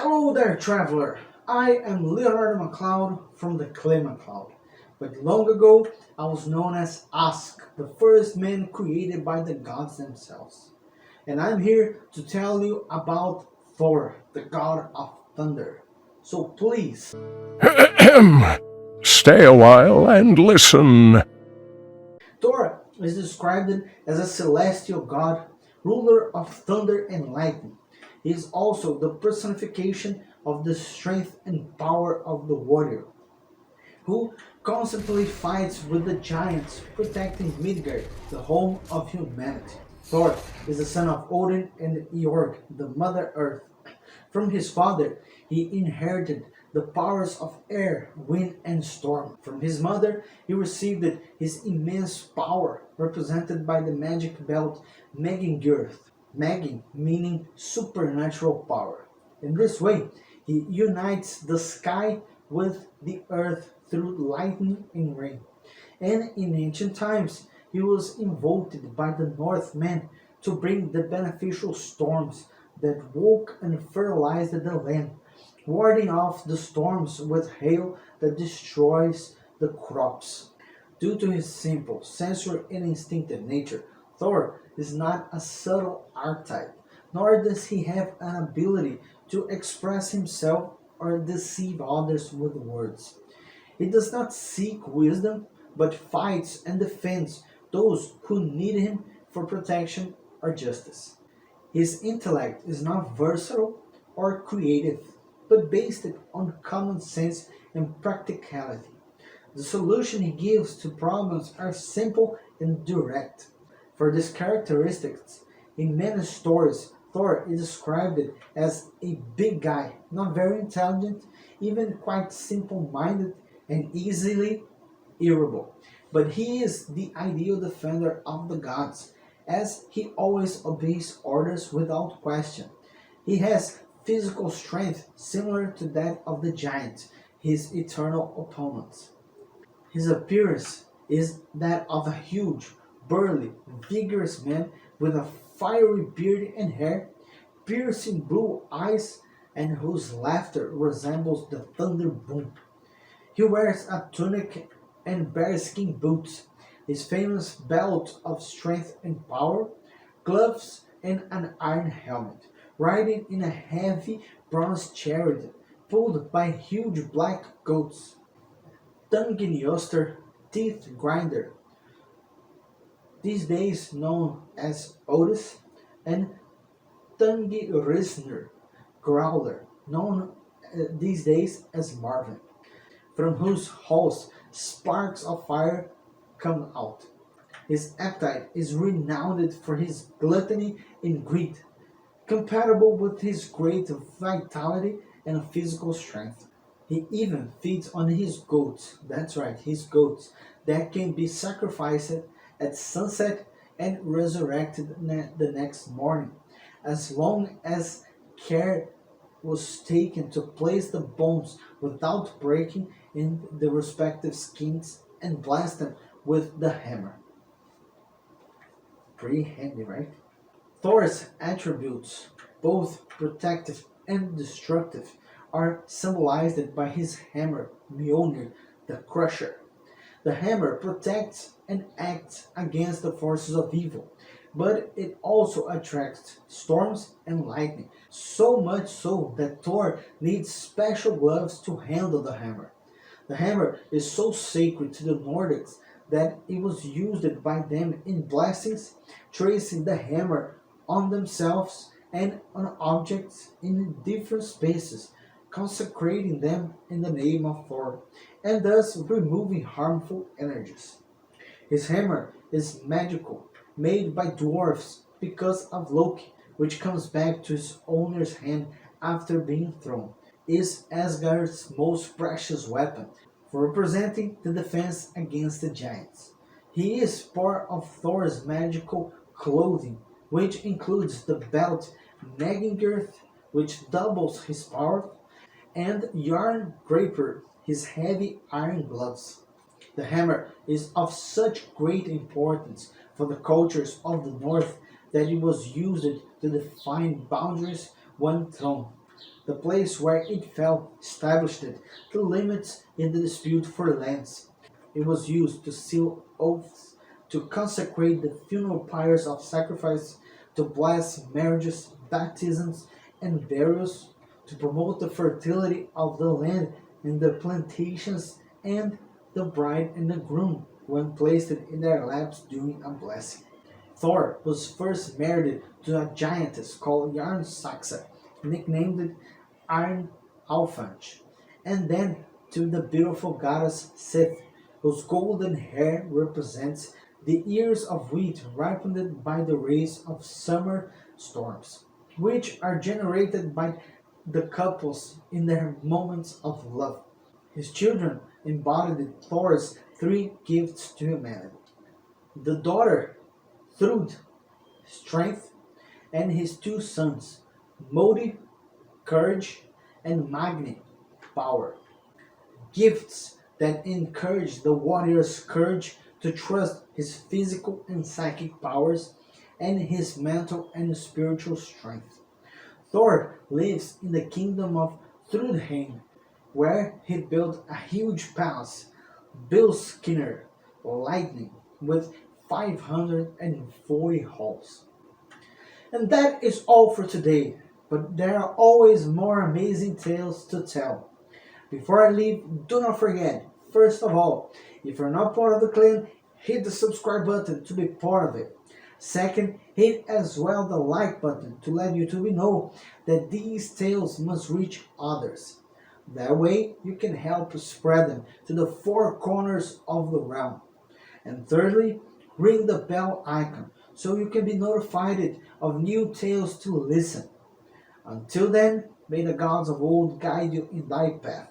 Hello there, traveler. I am Leonardo MacLeod from the Clay MacLeod. But long ago, I was known as Ask, the first man created by the gods themselves. And I'm here to tell you about Thor, the god of thunder. So please, Stay a while and listen. Thor is described as a celestial god, ruler of thunder and lightning. He is also the personification of the strength and power of the warrior, who constantly fights with the giants, protecting Midgard, the home of humanity. Thor is the son of Odin and Jorg, the Mother Earth. From his father, he inherited the powers of air, wind, and storm. From his mother, he received his immense power, represented by the magic belt Megingirth. Meging meaning supernatural power. In this way, he unites the sky with the earth through lightning and rain. And in ancient times, he was invoked by the Northmen to bring the beneficial storms that woke and fertilized the land, warding off the storms with hail that destroys the crops. Due to his simple, sensory, and instinctive nature, Thor is not a subtle archetype, nor does he have an ability to express himself or deceive others with words. He does not seek wisdom, but fights and defends those who need him for protection or justice. His intellect is not versatile or creative, but based on common sense and practicality. The solution he gives to problems are simple and direct. For these characteristics, in many stories, Thor is described as a big guy, not very intelligent, even quite simple-minded and easily irritable. But he is the ideal defender of the gods, as he always obeys orders without question. He has physical strength similar to that of the giant, his eternal opponents. His appearance is that of a huge, burly, vigorous man with a fiery beard and hair, piercing blue eyes, and whose laughter resembles the thunder boom. He wears a tunic and bearskin boots, his famous belt of strength and power, gloves, and an iron helmet, riding in a heavy bronze chariot pulled by huge black goats. Tungin teeth grinder, these days known as Otis, and Tungi growler, known these days as Marvin, from whose halls sparks of fire come out. His appetite is renowned for his gluttony and greed, compatible with his great vitality and physical strength. He even feeds on his goats, that's right, his goats, that can be sacrificed at sunset and resurrected the next morning, as long as care was taken to place the bones without breaking in the respective skins and blast them with the hammer. Pretty handy, right? Thor's attributes, both protective and destructive, are symbolized by his hammer, Mjolnir, the Crusher. The hammer protects and acts against the forces of evil, but it also attracts storms and lightning, so much so that Thor needs special gloves to handle the hammer. The hammer is so sacred to the Nordics that it was used by them in blessings, tracing the hammer on themselves and on objects in different spaces, consecrating them in the name of Thor, and thus removing harmful energies. His hammer is magical, made by dwarfs because of Loki, which comes back to his owner's hand after being thrown, is Asgard's most precious weapon for representing the defense against the giants. He is part of Thor's magical clothing, which includes the belt Megingirth, which doubles his power, and Yarn Draper, his heavy iron gloves. The hammer is of such great importance for the cultures of the North that it was used to define boundaries when thrown. The place where it fell established the limits in the dispute for lands. It was used to seal oaths, to consecrate the funeral pyres of sacrifice, to bless marriages, baptisms, and burials, to promote the fertility of the land and the plantations, and the bride and the groom when placed in their laps during a blessing. Thor was first married to a giantess called Yarn Saxa, nicknamed Iron Alfange, and then to the beautiful goddess Sith, whose golden hair represents the ears of wheat ripened by the rays of summer storms, which are generated by the couples in their moments of love. His children embodied Thor's three gifts to humanity. The daughter, Thrud, strength, and his two sons, Modi, courage, and Magni, power. Gifts that encourage the warrior's courage to trust his physical and psychic powers and his mental and spiritual strength. Thor lives in the kingdom of Thrudheim, where he built a huge palace, Bilskirnir, lightning, with 540 halls. And that is all for today, but there are always more amazing tales to tell. Before I leave, do not forget, first of all, if you're not part of the clan, hit the subscribe button to be part of it. Second, hit as well the like button to let YouTube know that these tales must reach others. That way, you can help spread them to the four corners of the realm. And thirdly, ring the bell icon so you can be notified of new tales to listen. Until then, may the gods of old guide you in thy path.